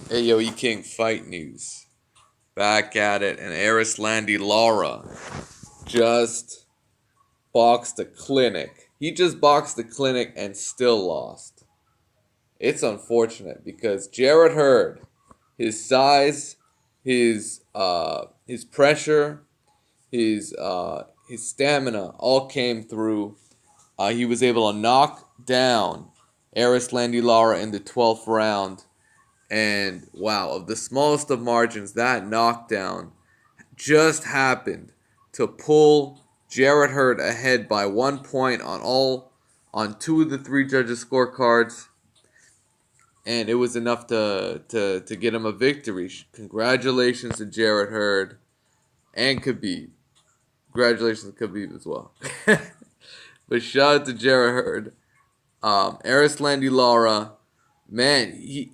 Hey yo, E King Fight News. Back at it, and ERISLANdy Lara just boxed the clinic. He just boxed the clinic and still lost. It's unfortunate because JARRET HURD, his size, his pressure, his stamina all came through. He was able to knock down ERISLANdy Lara in the 12th round. And wow, of the smallest of margins, that knockdown just happened to pull JARRET HURD ahead by 1 point on two of the three judges' scorecards, and it was enough to get him a victory. Congratulations to JARRET HURD and Khabib. Congratulations to Khabib as well. But shout out to JARRET HURD. ERISLANdy Lara, man, he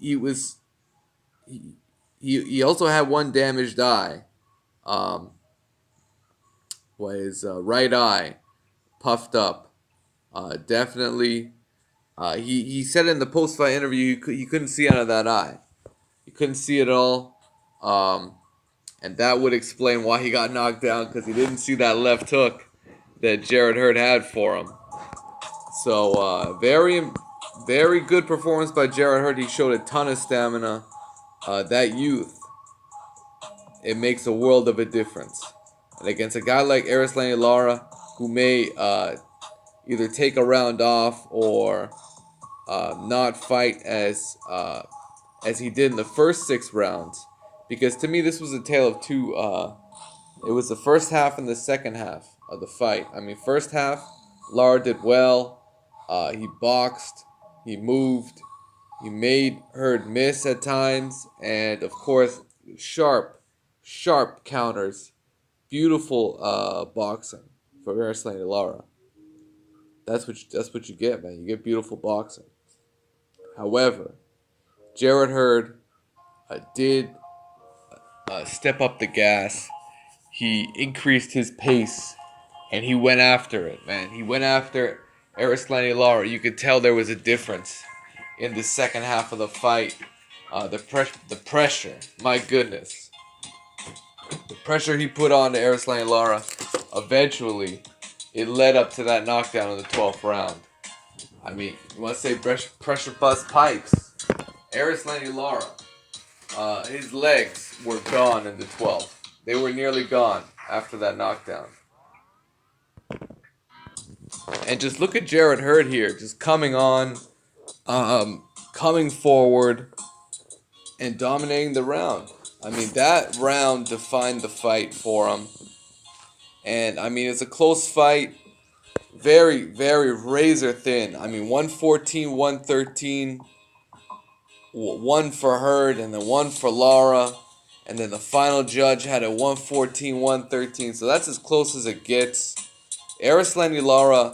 also had one damaged eye. Um, his right eye puffed up. Definitely. He said in the post fight interview he couldn't see out of that eye. He couldn't see it all. And that would explain why he got knocked down, because he didn't see that left hook that JARRET HURD had for him. So very good performance by JARRET HURD. He showed a ton of stamina. That youth, it makes a world of a difference. And against a guy like ERISLANdy Lara, who may either take a round off or not fight as he did in the first 6 rounds, because to me this was a tale of two. It was the first half and the second half of the fight. I mean, first half, Lara did well. He boxed, he moved, he made Hurd miss at times, and of course, sharp counters. Beautiful boxing for ERISLANdy Lara. That's what you get, man. You get beautiful boxing. However, JARRET HURD did step up the gas. He increased his pace, and he went after it, man. He went after ERISLANdy Lara. You could tell there was a difference in the second half of the fight. The pressure, my goodness. The pressure he put on to ERISLANdy Lara, eventually, it led up to that knockdown in the 12th round. I mean, you want to say pressure bust pipes. ERISLANdy Lara, his legs were gone in the 12th. They were nearly gone after that knockdown. And just look at JARRET HURD here, just coming on, coming forward, and dominating the round. I mean, that round defined the fight for him. And, I mean, it's a close fight. Very, very razor thin. I mean, 114, 113. One for Hurd and then one for Lara. And then the final judge had a 114, 113. So that's as close as it gets. ERISLANdy Lara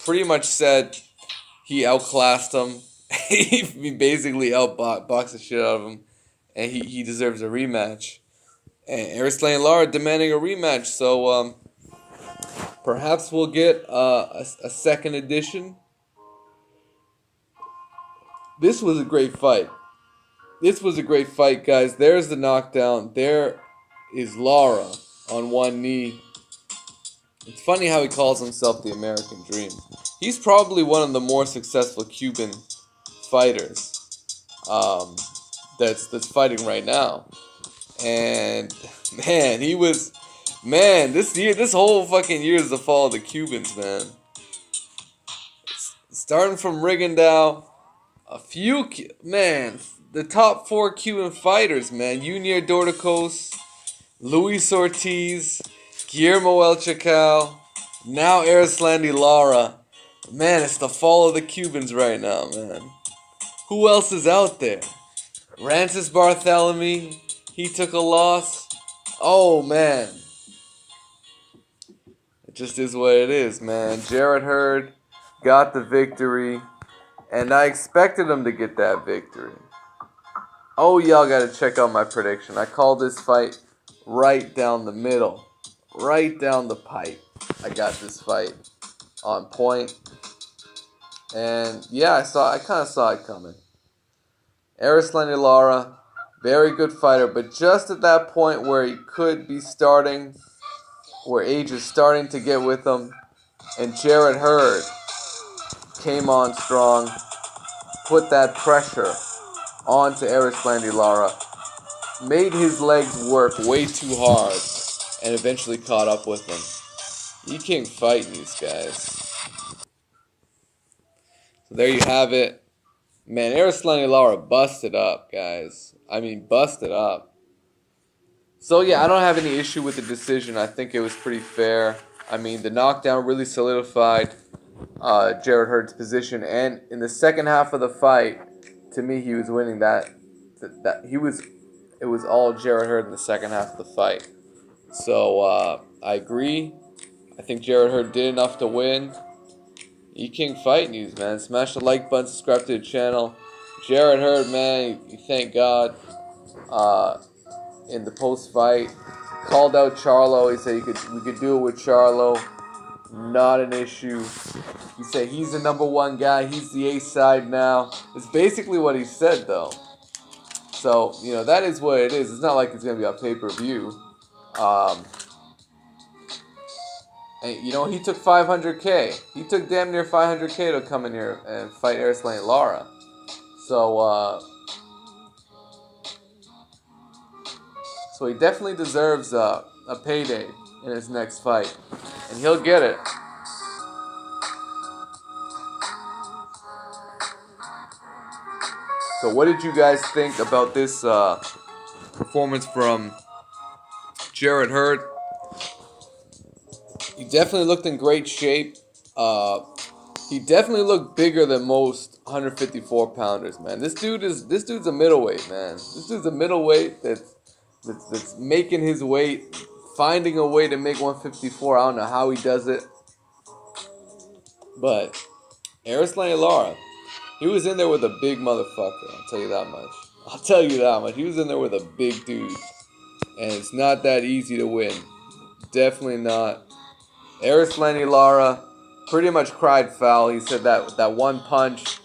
pretty much said he outclassed him. He basically outboxed the shit out of him. And he deserves a rematch. And ERISLANdy Lara demanding a rematch. So perhaps we'll get a second edition. This was a great fight. This was a great fight, guys. There's the knockdown. There is Lara on one knee. It's funny how he calls himself the American Dream. He's probably one of the more successful Cuban fighters that's fighting right now. And man, this whole fucking year is the fall of the Cubans, man. Starting from Rigondeaux, the top 4 Cuban fighters, man. Junior Dorticos, Luis Ortiz, Guillermo El Chacal, now ERISLANdy Lara. Man, it's the fall of the Cubans right now, man. Who else is out there? Rancis Barthélemy, he took a loss. Oh, man. It just is what it is, man. JARRET HURD got the victory, and I expected him to get that victory. Oh, y'all gotta check out my prediction. I called this fight right down the middle. Right down the pipe. I got this fight on point. And yeah, I kind of saw it coming. ERISLANDY LARA, very good fighter, but just at that point where he could be starting, where age is starting to get with him, and JARRET HURD came on strong, put that pressure onto ERISLANDY LARA, made his legs work way too hard, and eventually caught up with him. You can't fight these guys. So there you have it. Man, ERISLANDY LARA busted up, guys. I mean, busted up. So yeah, I don't have any issue with the decision. I think it was pretty fair. I mean, the knockdown really solidified JARRET HURD's position, and in the second half of the fight, to me, he was winning that. It was all JARRET HURD in the second half of the fight. So I agree. I think JARRET HURD did enough to win. E-King Fight News, man. Smash the like button, subscribe to the channel. JARRET HURD, man, you thank God. In the post-fight, called out Charlo. He said we could do it with Charlo. Not an issue. He said he's the #1 guy. He's the A side now. It's basically what he said, though. So, you know, that is what it is. It's not like it's going to be on pay-per-view. And, you know, he took $500K. He took damn near $500K to come in here and fight ERISLANDY LARA. So he definitely deserves a payday in his next fight. And he'll get it. So what did you guys think about this performance from JARRET HURD? He definitely looked in great shape. He definitely looked bigger than most 154-pounders, man. This dude's a middleweight, man. This dude's a middleweight that's making his weight, finding a way to make 154. I don't know how he does it. But ERISLANDY LARA, he was in there with a big motherfucker. I'll tell you that much. I'll tell you that much. He was in there with a big dude. And it's not that easy to win. Definitely not. ERISLANDY LARA pretty much cried foul. He said that one punch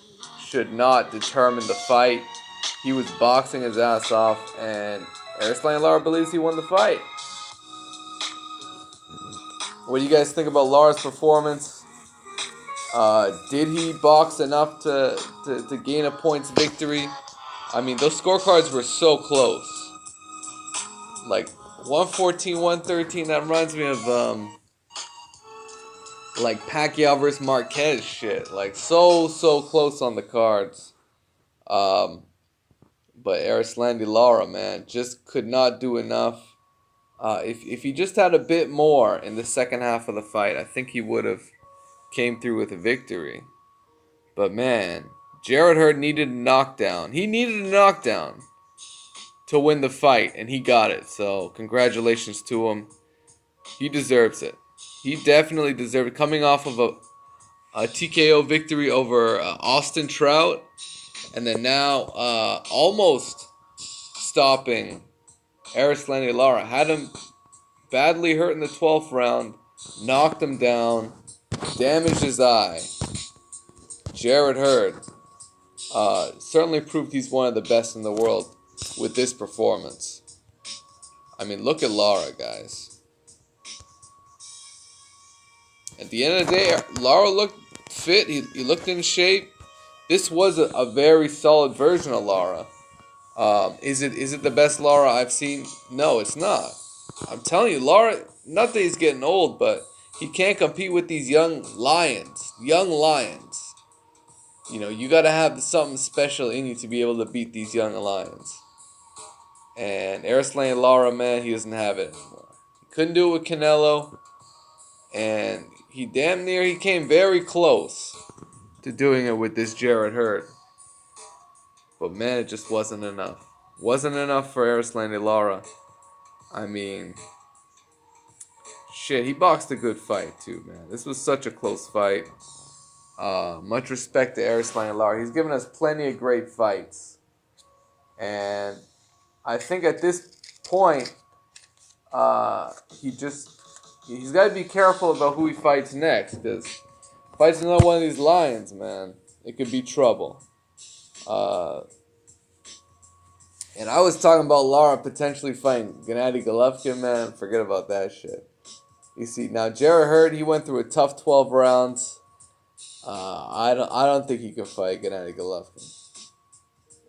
should not determine the fight. He was boxing his ass off, and ERISLANDY LARA believes he won the fight. What do you guys think about Lara's performance? Did he box enough to gain a points victory? I mean, those scorecards were so close. Like 114, 113. That reminds me of like Pacquiao versus Marquez shit. Like so close on the cards. But ERISLANDY LARA, man, just could not do enough. If he just had a bit more in the second half of the fight, I think he would have came through with a victory. But man, JARRET HURD needed a knockdown. He needed a knockdown to win the fight, and he got it. So congratulations to him. He deserves it. He definitely deserved it. Coming off of a TKO victory over Austin Trout, and then now almost stopping ERISLANDY LARA. Had him badly hurt in the 12th round, knocked him down, damaged his eye. JARRET HURD certainly proved he's one of the best in the world with this performance. I mean, look at Lara, guys. At the end of the day, Lara looked fit. He looked in shape. This was a very solid version of Lara. Is it the best Lara I've seen? No, it's not. I'm telling you, Lara, not that he's getting old, but he can't compete with these young lions. Young lions. You know, you got to have something special in you to be able to beat these young lions. And ERISLANDY LARA, man, he doesn't have it anymore. He couldn't do it with Canelo. And he came very close to doing it with this JARRET HURD. But man, it just wasn't enough. Wasn't enough for ERISLANDY LARA. I mean, shit, he boxed a good fight too, man. This was such a close fight. Much respect to ERISLANDY LARA. He's given us plenty of great fights. And I think at this point, he's got to be careful about who he fights next. Because fights another one of these lions, man, it could be trouble. And I was talking about Lara potentially fighting Gennady Golovkin, man. Forget about that shit. You see, now Jarrett Hurd, he went through a tough 12 rounds. I don't think he can fight Gennady Golovkin.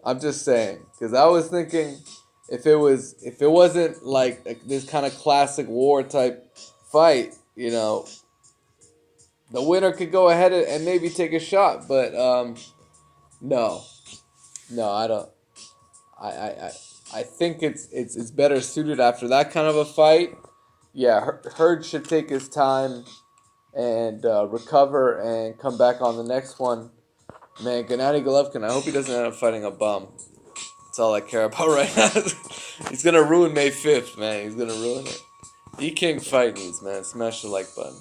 I'm just saying, because I was thinking if it wasn't like this kind of classic war type fight, the winner could go ahead and maybe take a shot. But no, no, I don't. I think it's better suited after that kind of a fight. Yeah, Hurd should take his time and recover and come back on the next one. Man, Gennady Golovkin, I hope he doesn't end up fighting a bum. That's all I care about right now. He's going to ruin May 5th, man. He's going to ruin it. E-King Fight News, man. Smash the like button.